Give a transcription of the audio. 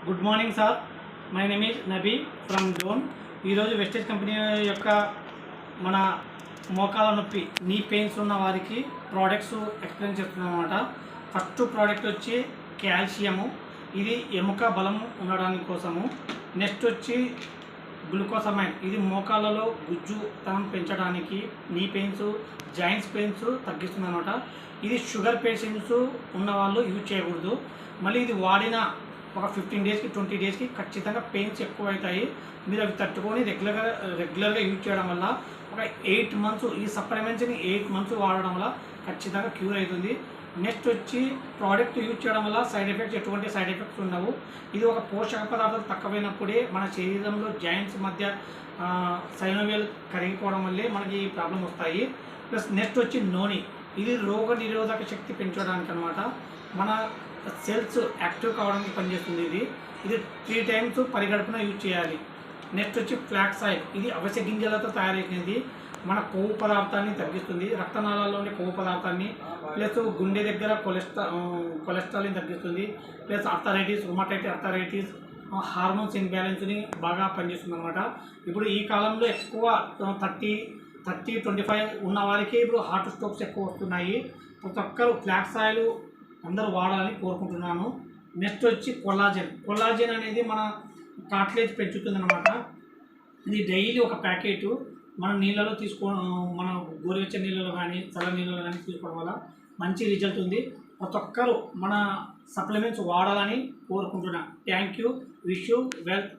Good morning sir, my name is Nabi from Dhone. ఈరోజు Vestige company యొక్క మన మోకాల నొప్పి నీ పెయిన్స్ ఉన్న వారికి ప్రోడక్ట్స్ ఎక్స్ప్లెయిన్ చేస్తున్నాం అన్నమాట. ఫస్ట్ ప్రోడక్ట్ వచ్చి కాల్షియము, ఇది ఎముక బలం ఉండడానికి కోసము. నెక్స్ట్ వచ్చి గ్లూకోసమైన్, ఇది మోకాళ్ళలో గుజ్జుతనం పెంచడానికి, నీ పెయిన్స్ జాయింట్స్ పెయిన్స్ తగ్గిస్తుంది అనమాట. ఇది షుగర్ పేషెంట్స్ ఉన్నవాళ్ళు యూజ్ చేయకూడదు. మళ్ళీ ఇది వాడిన ఒక 15 డేస్కి 20 డేస్కి ఖచ్చితంగా పెయిన్స్ ఎక్కువ అవుతాయి. మీరు అవి తట్టుకొని రెగ్యులర్గా యూజ్ చేయడం వల్ల ఒక 8 మంత్స్ ఈ సప్లిమెంట్స్ని 8 మంత్స్ వాడడం వల్ల ఖచ్చితంగా క్యూర్ అవుతుంది. నెక్స్ట్ వచ్చి ప్రోడక్ట్ యూజ్ చేయడం వల్ల సైడ్ ఎఫెక్ట్స్, ఎటువంటి సైడ్ ఎఫెక్ట్స్ ఉండవు. ఇది ఒక పోషక పదార్థాలు తక్కువైనప్పుడే మన శరీరంలో జాయింట్స్ మధ్య సైనోవియల్ కరిగిపోవడం వల్లే మనకి ప్రాబ్లం వస్తాయి. ప్లస్ నెక్స్ట్ వచ్చి నోని, ఇది రోగ నిరోధక శక్తి పెంచడానికి అనమాట. మన సెల్స్ యాక్టివ్ కావడానికి పనిచేస్తుంది. ఇది 3 టైమ్స్ పరిగడుపున యూజ్ చేయాలి. నెక్స్ట్ వచ్చి ఫ్లాక్స్ ఆయిల్, ఇది అవిసె గింజలతో తయారైనది. మన కొవ్వు పదార్థాన్ని తగ్గిస్తుంది, రక్తనాళాల్లోని కొవ్వు పదార్థాన్ని, ప్లస్ గుండె దగ్గర కొలెస్ట్రాల్ని తగ్గిస్తుంది. ప్లస్ అర్థరైటిస్, రుమటైటిస్ అర్థరైటిస్, హార్మోన్స్ ఇన్బ్యాలెన్స్ని బాగా పనిచేస్తుంది అనమాట. ఇప్పుడు ఈ కాలంలో ఎక్కువ 30-25 ఉన్న వారికి ఇప్పుడు హార్ట్ స్ట్రోక్స్ ఎక్కువ వస్తున్నాయి. ప్రతి ఒక్కరు ఫ్లాక్స్ ఆయిల్ అందరూ వాడాలని కోరుకుంటున్నాను. నెక్స్ట్ వచ్చి కొల్లాజెన్ అనేది మన కార్టిలేజ్ పెంచుతుంది అనమాట. ఇది డైలీ ఒక ప్యాకెట్ మన నీళ్ళలో మన గోరువెచ్చని నీళ్ళలో కానీ చల్ల నీళ్ళలో కానీ తీసుకోవడం వల్ల మంచి రిజల్ట్ ఉంది. ప్రతి ఒక్కరు మన సప్లిమెంట్స్ వాడాలని కోరుకుంటున్నాను. Thank you. Wish you wealth.